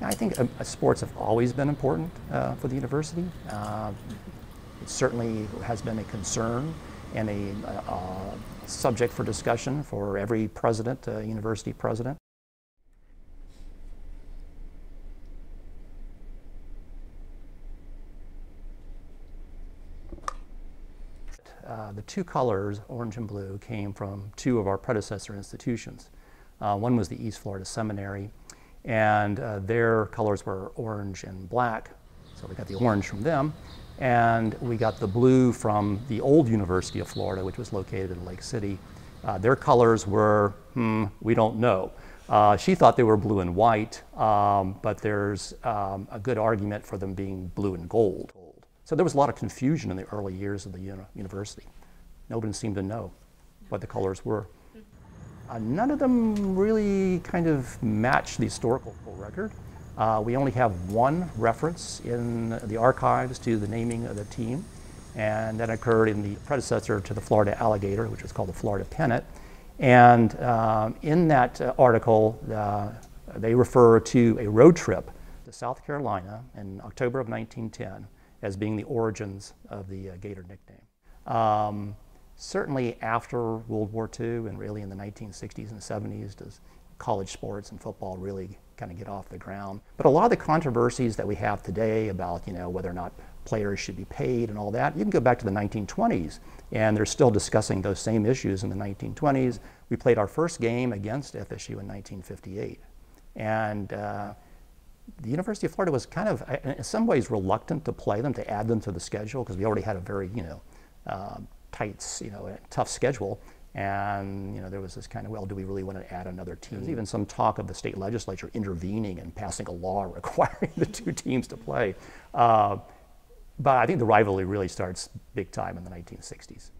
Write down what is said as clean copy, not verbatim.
I think sports have always been important for the university. It certainly has been a concern and a subject for discussion for every president, university president. The two colors, orange and blue, came from two of our predecessor institutions. One was the East Florida Seminary, and their colors were orange and black, so we got the orange from them. And we got the blue from the old University of Florida, which was located in Lake City. Their colors were, we don't know. She thought they were blue and white, but there's a good argument for them being blue and gold. So there was a lot of confusion in the early years of the university. Nobody seemed to know what the colors were. None of them really kind of match the historical record. We only have one reference in the archives to the naming of the team, and that occurred in the predecessor to the Florida Alligator, which was called the Florida Pennant. And in that article, they refer to a road trip to South Carolina in October of 1910 as being the origins of the Gator nickname. Certainly after World War II and really in the 1960s and 70s does college sports and football really kind of get off the ground. But a lot of the controversies that we have today about whether or not players should be paid and all that, you can go back to the 1920s and they're still discussing those same issues in the 1920s. We played our first game against FSU in 1958. And the University of Florida was kind of, in some ways, reluctant to play them, to add them to the schedule, because we already had a very, tight, tough schedule. And there was this kind of, well, do we really want to add another team? There's even some talk of the state legislature intervening and passing a law requiring the two teams to play. But I think the rivalry really starts big time in the 1960s.